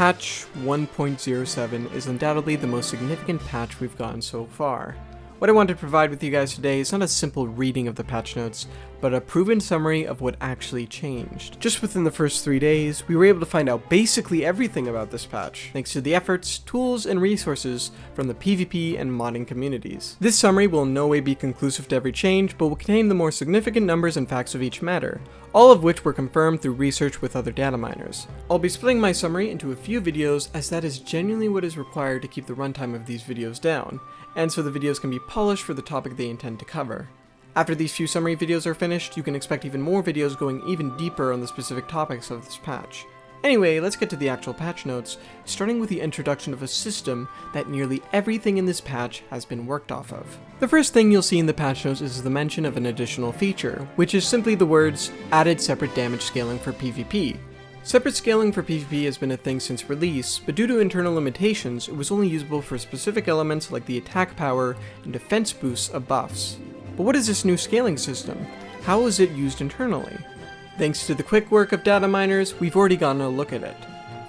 Patch 1.07 is undoubtedly the most significant patch we've gotten so far. What I want to provide with you guys today is not a simple reading of the patch notes, but a proven summary of what actually changed. Just within the first 3 days, we were able to find out basically everything about this patch, thanks to the efforts, tools, and resources from the PvP and modding communities. This summary will in no way be conclusive to every change, but will contain the more significant numbers and facts of each matter, all of which were confirmed through research with other data miners. I'll be splitting my summary into a few videos, as that is genuinely what is required to keep the runtime of these videos down, and so the videos can be polished for the topic they intend to cover. After these few summary videos are finished, you can expect even more videos going even deeper on the specific topics of this patch. Anyway, let's get to the actual patch notes, starting with the introduction of a system that nearly everything in this patch has been worked off of. The first thing you'll see in the patch notes is the mention of an additional feature, which is simply the words, added separate damage scaling for PvP. Separate scaling for PvP has been a thing since release, but due to internal limitations, it was only usable for specific elements like the attack power and defense boosts of buffs. But what is this new scaling system? How is it used internally? Thanks to the quick work of data miners, we've already gotten a look at it.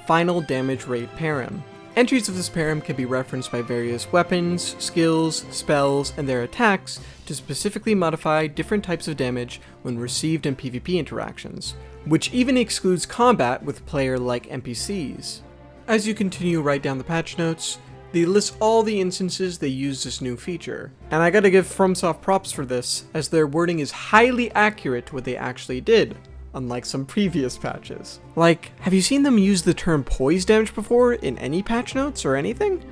Final damage rate param. Entries of this param can be referenced by various weapons, skills, spells, and their attacks to specifically modify different types of damage when received in PvP interactions, which even excludes combat with player-like NPCs. As you continue right down the patch notes, they list all the instances they use this new feature. And I gotta give FromSoft props for this, as their wording is highly accurate to what they actually did, unlike some previous patches. Like, have you seen them use the term Poise damage before in any patch notes or anything?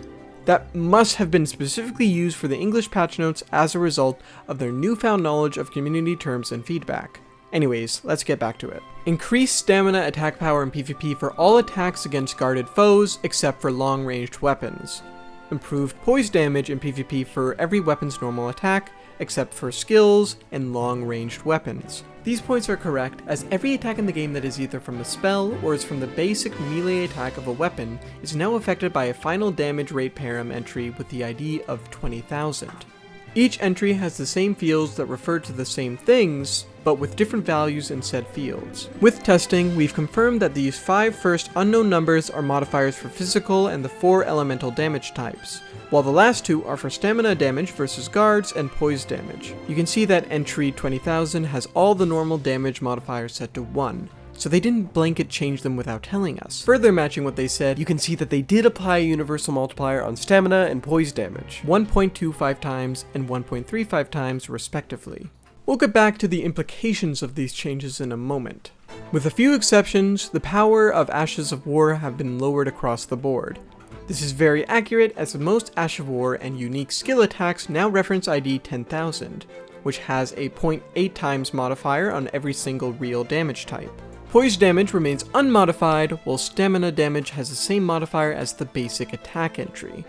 That must have been specifically used for the English patch notes as a result of their newfound knowledge of community terms and feedback. Anyways, let's get back to it. Increased stamina attack power in PvP for all attacks against guarded foes except for long-ranged weapons. Improved poise damage in PvP for every weapon's normal attack except for skills and long-ranged weapons. These points are correct, as every attack in the game that is either from a spell or is from the basic melee attack of a weapon is now affected by a final damage rate param entry with the ID of 20,000. Each entry has the same fields that refer to the same things, but with different values in said fields. With testing, we've confirmed that these 5 first unknown numbers are modifiers for physical and the 4 elemental damage types, while the last 2 are for stamina damage versus guards and poise damage. You can see that entry 20,000 has all the normal damage modifiers set to 1, so they didn't blanket change them without telling us. Further matching what they said, you can see that they did apply a universal multiplier on stamina and poise damage, 1.25 times and 1.35 times respectively. We'll get back to the implications of these changes in a moment. With a few exceptions, the power of Ashes of War have been lowered across the board. This is very accurate, as most Ash of War and unique skill attacks now reference ID 10,000, which has a 0.8 times modifier on every single real damage type. Poise damage remains unmodified, while stamina damage has the same modifier as the basic attack entry,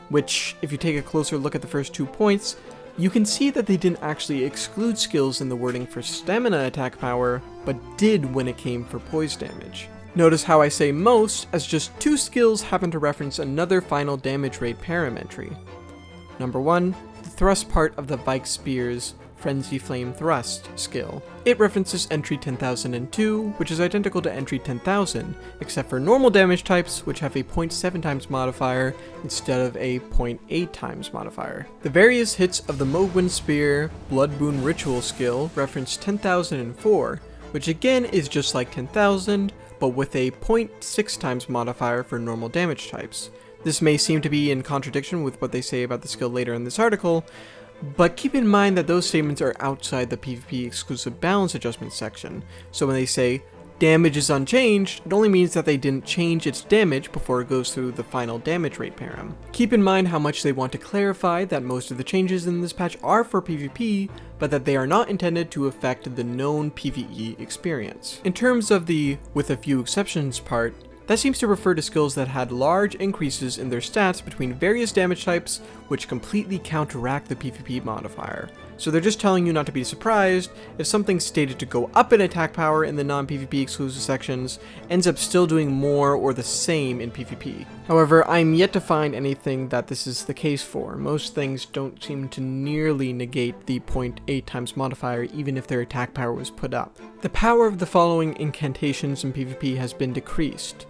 which, if you take a closer look at the first 2 points, you can see that they didn't actually exclude skills in the wording for stamina attack power, but did when it came for poise damage. Notice how I say most, as just 2 skills happen to reference another final damage rate param entry. Number 1, the thrust part of the Vike Spear's Frenzy Flame Thrust skill. It references entry 10,002, which is identical to entry 10,000, except for normal damage types, which have a 0.7 times modifier instead of a 0.8 times modifier. The various hits of the Mogwin Spear Blood Boon Ritual skill reference 10,004, which again is just like 10,000, but with a 0.6 times modifier for normal damage types. This may seem to be in contradiction with what they say about the skill later in this article, but keep in mind that those statements are outside the PvP exclusive balance adjustment section, so when they say damage is unchanged, it only means that they didn't change its damage before it goes through the final damage rate param. Keep in mind how much they want to clarify that most of the changes in this patch are for PvP, but that they are not intended to affect the known PvE experience. In terms of the "with a few exceptions" part, that seems to refer to skills that had large increases in their stats between various damage types, which completely counteract the PvP modifier. So they're just telling you not to be surprised if something stated to go up in attack power in the non-PvP exclusive sections ends up still doing more or the same in PvP. However, I'm yet to find anything that this is the case for. Most things don't seem to nearly negate the 0.8 times modifier even if their attack power was put up. The power of the following incantations in PvP has been decreased: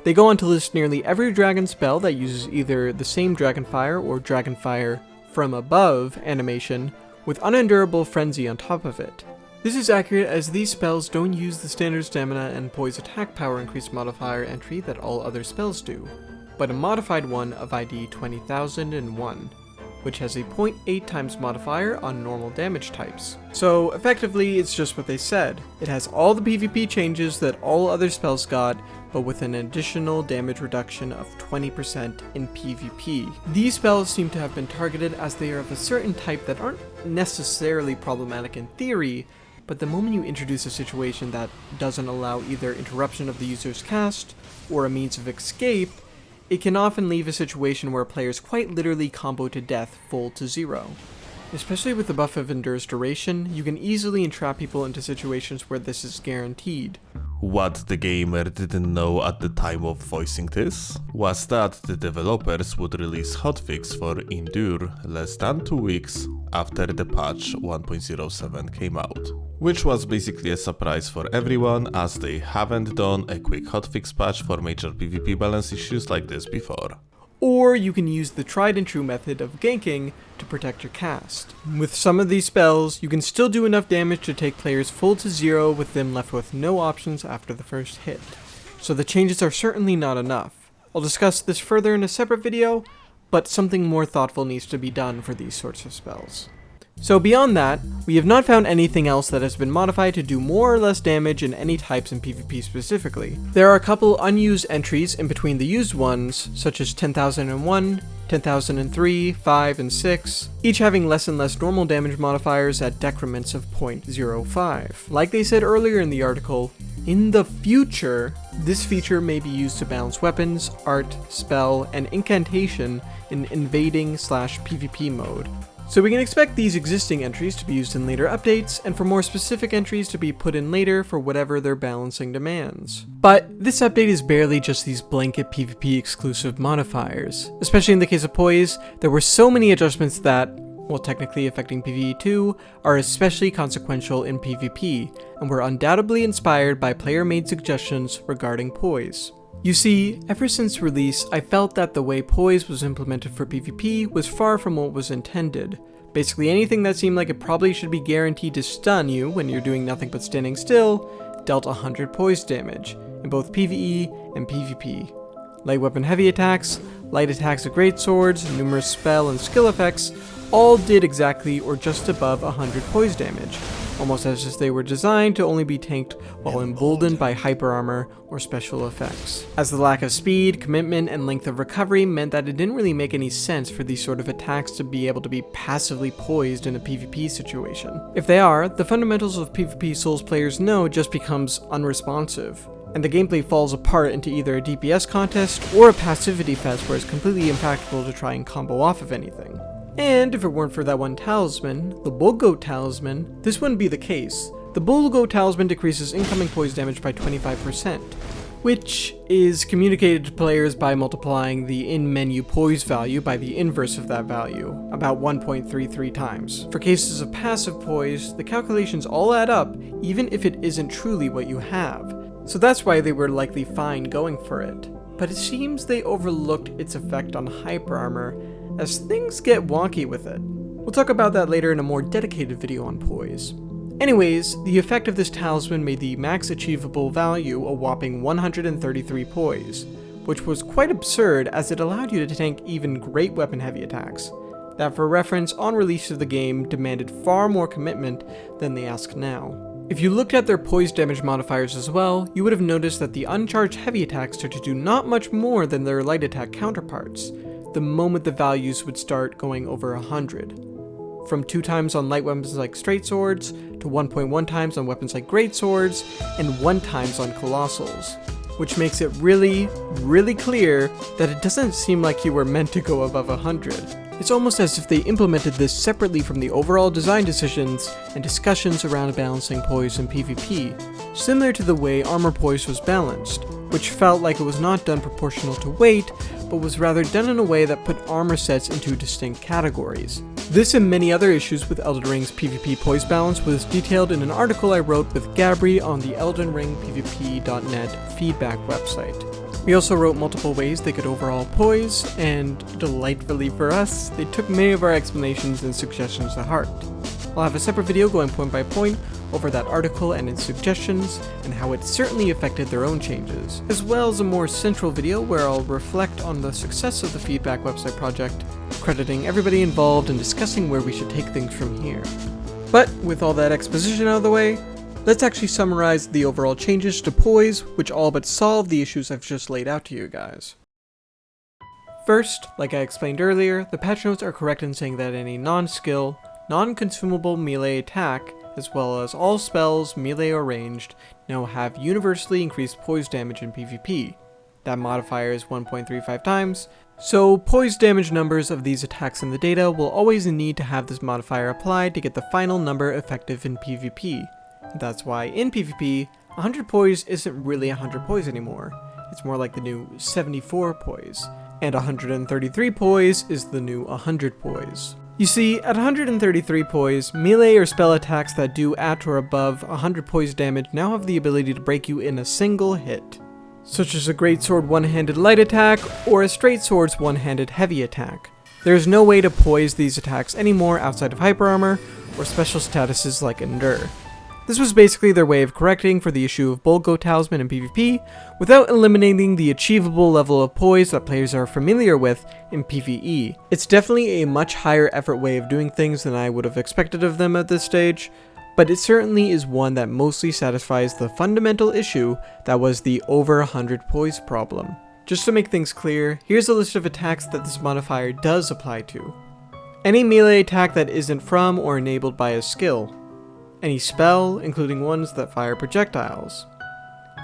They go on to list nearly every dragon spell that uses either the same Dragonfire or Dragonfire from above animation with unendurable frenzy on top of it. This is accurate as these spells don't use the standard stamina and poise attack power increase modifier entry that all other spells do, but a modified one of ID 20001, which has a 0.8 times modifier on normal damage types. So effectively, it's just what they said. It has all the PvP changes that all other spells got, but with an additional damage reduction of 20% in PvP. These spells seem to have been targeted as they are of a certain type that aren't necessarily problematic in theory, but the moment you introduce a situation that doesn't allow either interruption of the user's cast or a means of escape, it can often leave a situation where players quite literally combo to death full to zero. Especially with the buff of Endurance Duration, you can easily entrap people into situations where this is guaranteed. What the gamer didn't know at the time of voicing this was that the developers would release hotfix for Endure less than 2 weeks after the patch 1.07 came out. Which was basically a surprise for everyone, as they haven't done a quick hotfix patch for major PvP balance issues like this before. Or you can use the tried and true method of ganking to protect your cast. With some of these spells, you can still do enough damage to take players full to zero with them left with no options after the first hit. So the changes are certainly not enough. I'll discuss this further in a separate video, but something more thoughtful needs to be done for these sorts of spells. So beyond that, we have not found anything else that has been modified to do more or less damage in any types in PvP specifically. There are a couple unused entries in between the used ones, such as 10,001, 10,003, 5, and 6, each having less and less normal damage modifiers at decrements of 0.05. Like they said earlier in the article, in the future, this feature may be used to balance weapons, art, spell, and incantation in invading/PvP mode. So we can expect these existing entries to be used in later updates, and for more specific entries to be put in later for whatever their balancing demands. But this update is barely just these blanket PvP exclusive modifiers. Especially in the case of Poise, there were so many adjustments that, while technically affecting PvE too, are especially consequential in PvP, and were undoubtedly inspired by player-made suggestions regarding Poise. You see, ever since release, I felt that the way Poise was implemented for PvP was far from what was intended. Basically anything that seemed like it probably should be guaranteed to stun you when you're doing nothing but standing still, dealt 100 Poise damage, in both PvE and PvP. Light weapon heavy attacks, light attacks with great swords, numerous spell and skill effects, all did exactly or just above 100 Poise damage, almost as if they were designed to only be tanked while emboldened by hyperarmor or special effects. As the lack of speed, commitment, and length of recovery meant that it didn't really make any sense for these sort of attacks to be able to be passively poised in a PvP situation. If they are, the fundamentals of PvP Souls players know just becomes unresponsive, and the gameplay falls apart into either a DPS contest or a passivity fest where it's completely impractical to try and combo off of anything. And if it weren't for that one talisman, the Bull Goat Talisman, this wouldn't be the case. The Bull Goat Talisman decreases incoming poise damage by 25%, which is communicated to players by multiplying the in-menu poise value by the inverse of that value, about 1.33 times. For cases of passive poise, the calculations all add up, even if it isn't truly what you have. So that's why they were likely fine going for it. But it seems they overlooked its effect on hyperarmor, as things get wonky with it. We'll talk about that later in a more dedicated video on Poise. Anyways, the effect of this talisman made the max achievable value a whopping 133 Poise, which was quite absurd as it allowed you to tank even great weapon heavy attacks, that for reference on release of the game demanded far more commitment than they ask now. If you looked at their poise damage modifiers as well, you would have noticed that the uncharged heavy attacks start to do not much more than their light attack counterparts, the moment the values would start going over 100. From 2 times on light weapons like straight swords, to 1.1 times on weapons like great swords, and 1 times on Colossals, which makes it really, really clear that it doesn't seem like you were meant to go above 100. It's almost as if they implemented this separately from the overall design decisions and discussions around balancing poise in PvP, similar to the way armor poise was balanced, which felt like it was not done proportional to weight, but was rather done in a way that put armor sets into distinct categories. This and many other issues with Elden Ring's PvP poise balance was detailed in an article I wrote with Gabri on the Elden Ring PvP.net feedback website. We also wrote multiple ways they could overhaul Poise, and delightfully for us, they took many of our explanations and suggestions to heart. I'll have a separate video going point by point over that article and its suggestions, and how it certainly affected their own changes, as well as a more central video where I'll reflect on the success of the feedback website project, crediting everybody involved and discussing where we should take things from here. But with all that exposition out of the way, let's actually summarize the overall changes to Poise, which all but solve the issues I've just laid out to you guys. First, like I explained earlier, the patch notes are correct in saying that any non-skill, non-consumable melee attack, as well as all spells, melee or ranged, now have universally increased Poise damage in PvP. That modifier is 1.35 times, so Poise damage numbers of these attacks in the data will always need to have this modifier applied to get the final number effective in PvP. That's why in PvP, 100 Poise isn't really 100 Poise anymore. It's more like the new 74 Poise, and 133 Poise is the new 100 Poise. You see, at 133 Poise, melee or spell attacks that do at or above 100 Poise damage now have the ability to break you in a single hit, such as a greatsword one-handed light attack or a straight sword's one-handed heavy attack. There is no way to poise these attacks anymore outside of hyperarmor or special statuses like Endure. This was basically their way of correcting for the issue of Bulgo Talisman in PvP, without eliminating the achievable level of poise that players are familiar with in PvE. It's definitely a much higher effort way of doing things than I would have expected of them at this stage, but it certainly is one that mostly satisfies the fundamental issue that was the over 100 poise problem. Just to make things clear, here's a list of attacks that this modifier does apply to. Any melee attack that isn't from or enabled by a skill. Any spell, including ones that fire projectiles,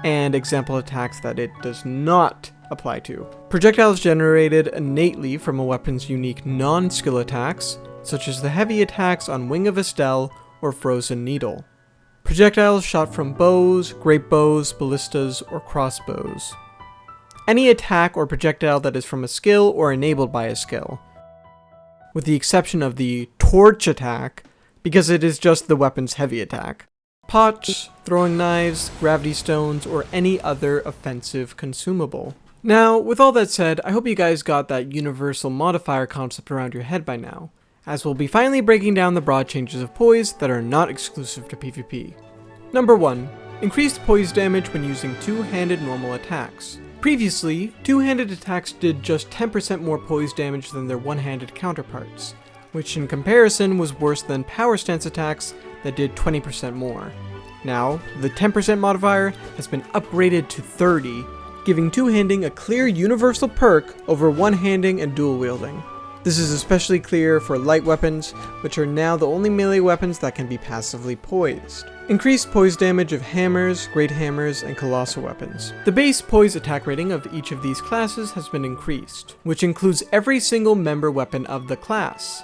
and example attacks that it does not apply to. Projectiles generated innately from a weapon's unique non-skill attacks, such as the heavy attacks on Wing of Estelle or Frozen Needle. Projectiles shot from bows, grape bows, ballistas, or crossbows. Any attack or projectile that is from a skill or enabled by a skill, with the exception of the torch attack, because it is just the weapon's heavy attack. Pots, throwing knives, gravity stones, or any other offensive consumable. Now, with all that said, I hope you guys got that universal modifier concept around your head by now, as we'll be finally breaking down the broad changes of Poise that are not exclusive to PvP. Number 1. Increased Poise damage when using two-handed normal attacks. Previously, two-handed attacks did just 10% more Poise damage than their one-handed counterparts, which in comparison was worse than power stance attacks that did 20% more. Now, the 10% modifier has been upgraded to 30, giving two-handing a clear universal perk over one-handing and dual-wielding. This is especially clear for light weapons, which are now the only melee weapons that can be passively poised. Increased poise damage of hammers, great hammers, and colossal weapons. The base poise attack rating of each of these classes has been increased, which includes every single member weapon of the class,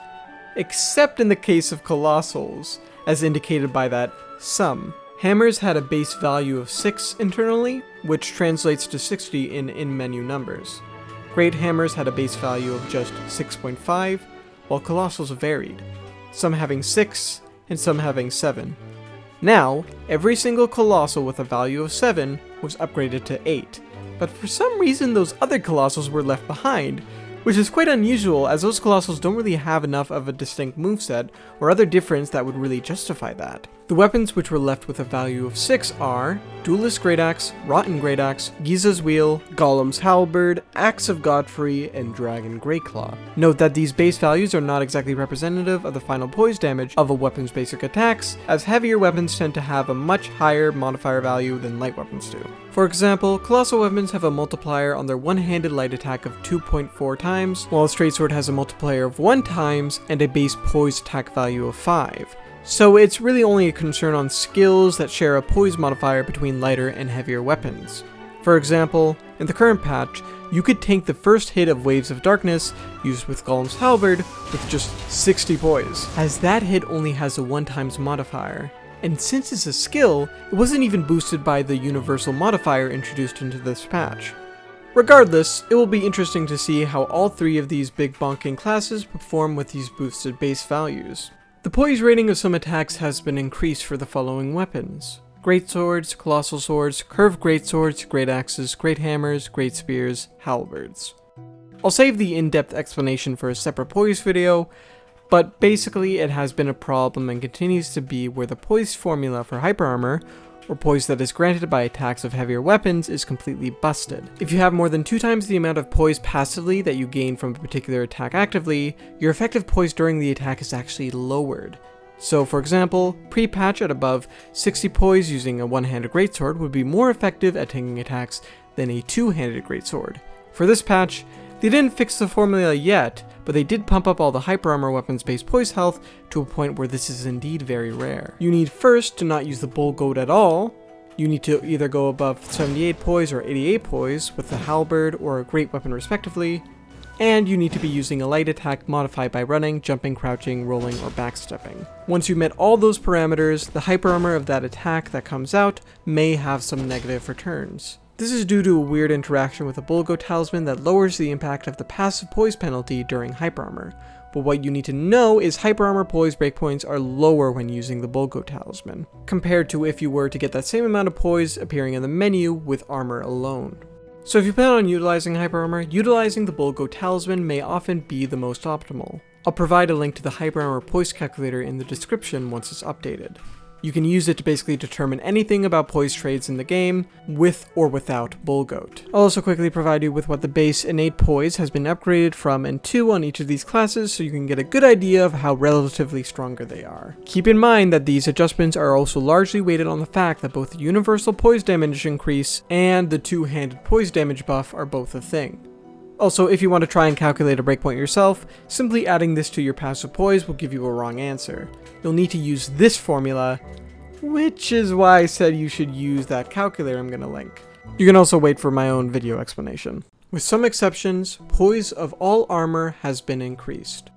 except in the case of Colossals, as indicated by that sum. Hammers had a base value of 6 internally, which translates to 60 in in-menu numbers. Great hammers had a base value of just 6.5, while Colossals varied, some having 6 and some having 7. Now, every single Colossal with a value of 7 was upgraded to 8, but for some reason those other Colossals were left behind, which is quite unusual as those Colossals don't really have enough of a distinct moveset or other difference that would really justify that. The weapons which were left with a value of 6 are Duelist Great Axe, Rotten Great Axe, Giza's Wheel, Golem's Halvard, Axe of Godfrey, and Dragon Greyclaw. Note that these base values are not exactly representative of the final poise damage of a weapon's basic attacks, as heavier weapons tend to have a much higher modifier value than light weapons do. For example, colossal weapons have a multiplier on their one-handed light attack of 2.4 times, while a straight sword has a multiplier of 1 times and a base poise attack value of 5. So it's really only a concern on skills that share a poise modifier between lighter and heavier weapons. For example, in the current patch, you could tank the first hit of Waves of Darkness used with Golem's Halvard with just 60 poise, as that hit only has a 1 times modifier. And since it's a skill, it wasn't even boosted by the universal modifier introduced into this patch. Regardless, it will be interesting to see how all 3 of these big bonking classes perform with these boosted base values. The poise rating of some attacks has been increased for the following weapons. great swords, colossal swords, curved great swords, great axes, great hammers, great spears, halberds. I'll save the in-depth explanation for a separate Poise video, but basically it has been a problem and continues to be where the Poise formula for hyperarmor, or Poise that is granted by attacks of heavier weapons, is completely busted. If you have more than 2 times the amount of Poise passively that you gain from a particular attack actively, your effective Poise during the attack is actually lowered. So for example, pre-patch at above 60 Poise using a one-handed greatsword would be more effective at tanking attacks than a two-handed greatsword. For this patch, they didn't fix the formula yet, but they did pump up all the hyperarmor weapons-based Poise health to a point where this is indeed very rare. You need first to not use the bull goat at all. You need to either go above 78 Poise or 88 Poise with the halberd or a great weapon respectively, and you need to be using a light attack modified by running, jumping, crouching, rolling, or backstepping. Once you've met all those parameters, the hyperarmor of that attack that comes out may have some negative returns. This is due to a weird interaction with a Bullgo talisman that lowers the impact of the passive Poise penalty during hyperarmor, but what you need to know is hyperarmor Poise breakpoints are lower when using the Bullgo talisman, compared to if you were to get that same amount of Poise appearing in the menu with armor alone. So if you plan on utilizing hyperarmor, utilizing the Bullgo talisman may often be the most optimal. I'll provide a link to the hyperarmor Poise calculator in the description once it's updated. You can use it to basically determine anything about Poise trades in the game, with or without Bullgoat. I'll also quickly provide you with what the base innate Poise has been upgraded from and to on each of these classes so you can get a good idea of how relatively stronger they are. Keep in mind that these adjustments are also largely weighted on the fact that both the universal Poise damage increase and the two-handed Poise damage buff are both a thing. Also, if you want to try and calculate a breakpoint yourself, simply adding this to your passive Poise will give you a wrong answer. You'll need to use this formula, which is why I said you should use that calculator I'm going to link. You can also wait for my own video explanation. With some exceptions, Poise of all armor has been increased.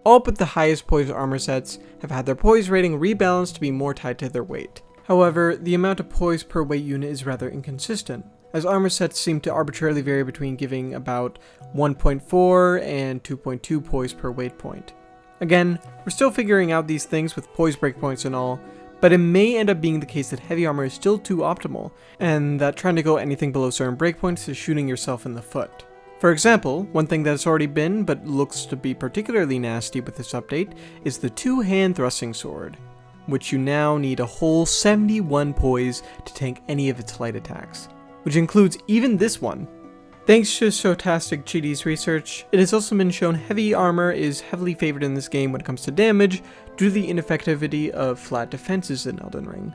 All but the highest Poise armor sets have had their Poise rating rebalanced to be more tied to their weight. However, the amount of Poise per weight unit is rather inconsistent, as armor sets seem to arbitrarily vary between giving about 1.4 and 2.2 Poise per weight point. Again, we're still figuring out these things with Poise breakpoints and all, but it may end up being the case that heavy armor is still too optimal, and that trying to go anything below certain breakpoints is shooting yourself in the foot. For example, one thing that's already been, but looks to be particularly nasty with this update, is the two-hand thrusting sword, which you now need a whole 71 Poise to tank any of its light attacks, which includes even this one. Thanks to StochasticGD's research, it has also been shown heavy armor is heavily favored in this game when it comes to damage due to the ineffectivity of flat defenses in Elden Ring.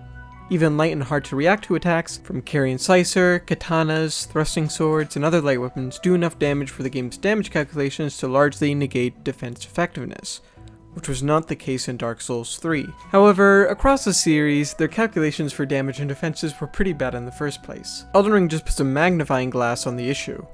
Even light and hard to react to attacks from carry and slicer, katanas, thrusting swords, and other light weapons do enough damage for the game's damage calculations to largely negate defense effectiveness, which was not the case in Dark Souls 3. However, across the series, their calculations for damage and defenses were pretty bad in the first place. Elden Ring just puts a magnifying glass on the issue.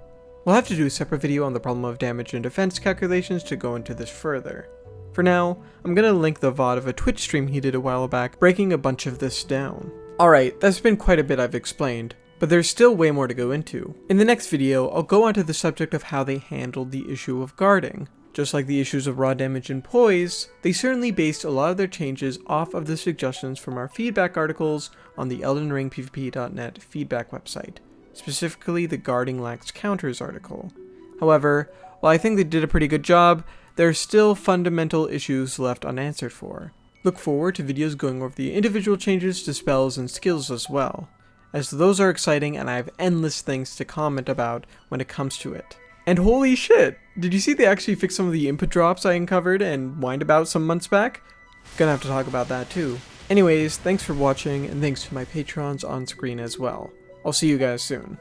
We'll have to do a separate video on the problem of damage and defense calculations to go into this further. For now, I'm gonna link the VOD of a Twitch stream he did a while back, breaking a bunch of this down. Alright, that's been quite a bit I've explained, but there's still way more to go into. In the next video, I'll go onto the subject of how they handled the issue of guarding. Just like the issues of raw damage and Poise, they certainly based a lot of their changes off of the suggestions from our feedback articles on the EldenRingPvP.net feedback website, specifically the Guarding Lacks Counters article. However, while I think they did a pretty good job, there are still fundamental issues left unanswered for. Look forward to videos going over the individual changes to spells and skills as well, as those are exciting and I have endless things to comment about when it comes to it. And holy shit! Did you see they actually fixed some of the input drops I uncovered and whined about some months back? Gonna have to talk about that too. Anyways, thanks for watching, and thanks to my patrons on screen as well. I'll see you guys soon.